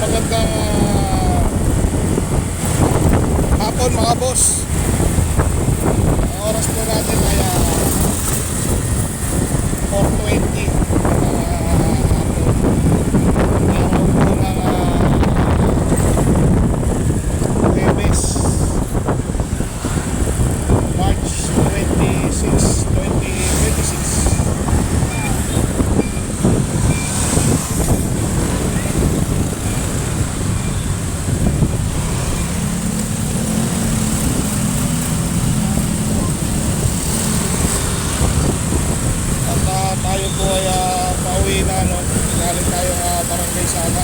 Magandang hapon mga boss. Ang oras po natin ay 4:20 hapon. Araw po ng Huwebes, March 26, 2026. Tayo po ay pauwi na, no? Galing tayo Barangay Sala.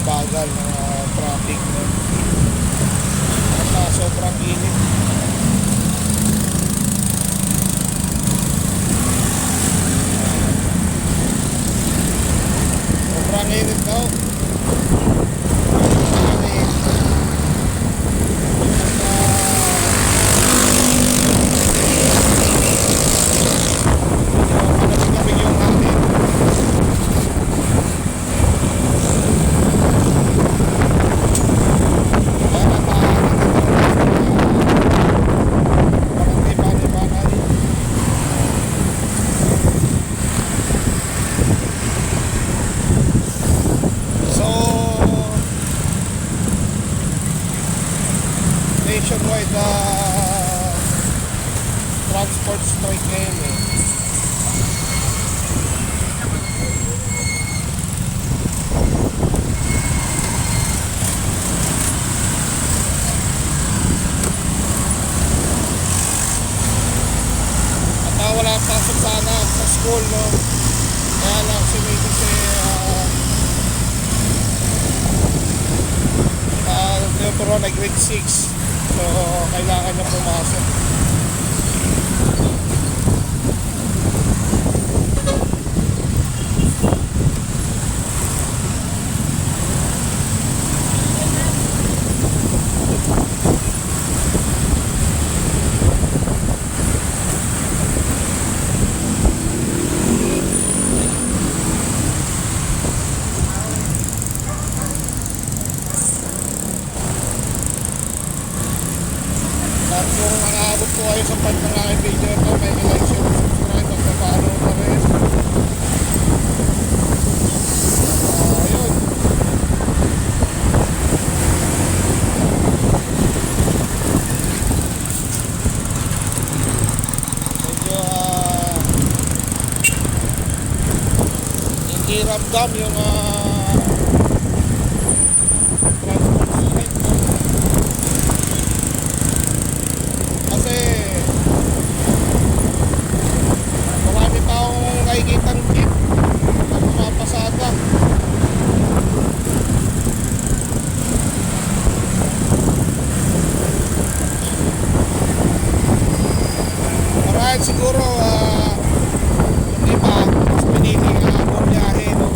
Bagal ng traffic, no? At sobrang init. Sobrang init daw. Nationwide transport strike ngayon, eh. At wala pasok sana sa school, no? Kaya lang si May kasi pero grade 6. So, kailangan na pumasok. At kung nakaabot po kayo sa part ng aking video ito, may like, share, subscribe, at pa-follow na rin. Ayun. Medyo hindi ramdam yung nakikitang jeep na pumapasada. Marahil siguro yung iba mas pinili bumiyahe, no?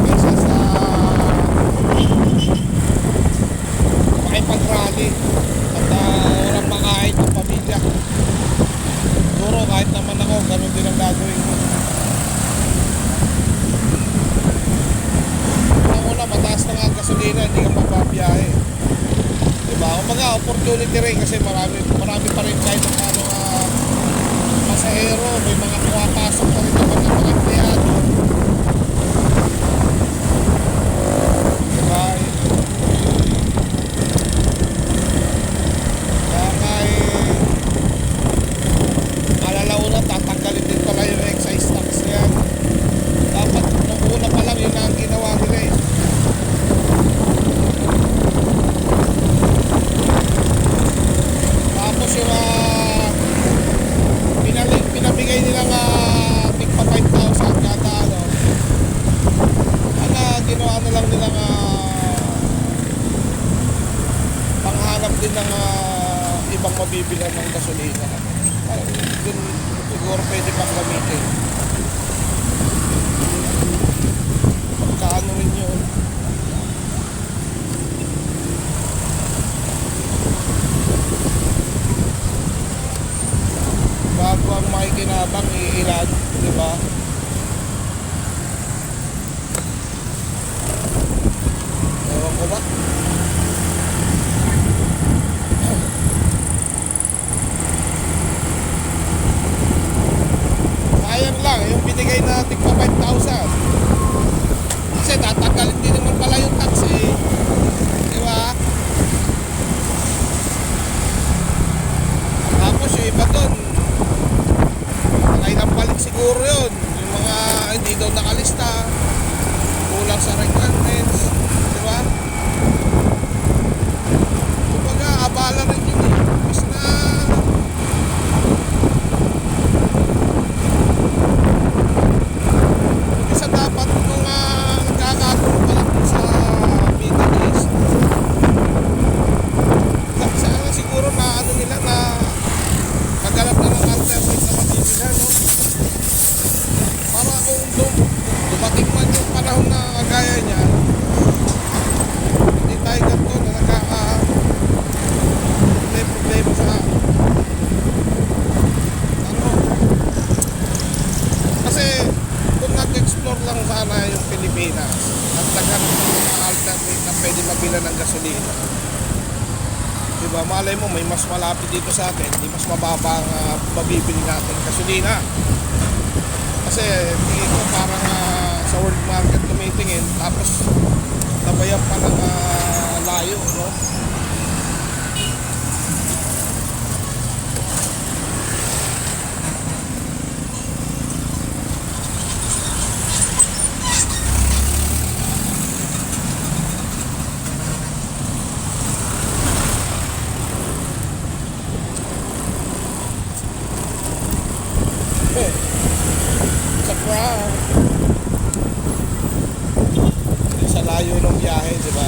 Kaysa sa makipag-rally at walang makain ng pamilya. Siguro kahit naman ako, ganun din ang gagawin ko. Una, mataas na nga ang gasolina, hindi ka mapabiyahe. Diba? Umaga, opportunity rin kasi marami pa rin kahit ng pasahero, may mga pumapasok pa rin naman ng mga empleyado. Diba? Kaya nga alalauna, tatanggalin din pala yung excise tax niya. Dapat nung una pa lang yun ang ginawa nila, eh. din ng ibang mabibilan ng gasolina. Dun siguro pwede pang gamitin. Pagkaano rin yun. Bago ang makikinabang, iilan, di ba? Ewan ko ba? Sayang lang, yung binigay na tigpa 5,000. Kasi tatanggalin din naman pala yung tax eh. Di ba? Tapos yung iba dun, nakailang balik siguro yun. Yung mga hindi daw nakalista, kulang sa requirements, di ba? Kumbaga, abala rin yun eh. Bis na isa dapat mga nagkakaroon pa lang sa Middle East. Sana siguro na ano nila na maghanap na ng alternate na matibigan, no? Para kung dumating man yung panahon na kagaya niya, hindi tayo ganito na may problema sa ano. Kasi kung nag-explore lang sana yung Pilipinas at naghanap ng mga alternate na pwede mabilan ng gasolina, diba, malay mo may mas malapit dito sa atin, hindi mas mababa ang mabibili natin gasolina. Kasi tingin ko parang sa world market tumitingin, tapos nabayan pa ng layo, no? Sa prank. Sa layo ng biyahe, di ba?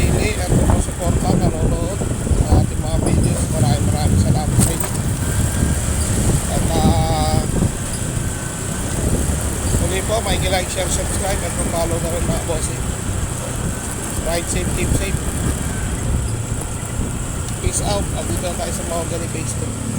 pinipili at sumusuporta, nanonood sa ating mga videos. Maraming salamat sa inyo. At muli po, may like, share, subscribe at follow na rin mga bossing. Ride safe, keep safe. Peace out. At dito tayo sa Mahogany Phase 2.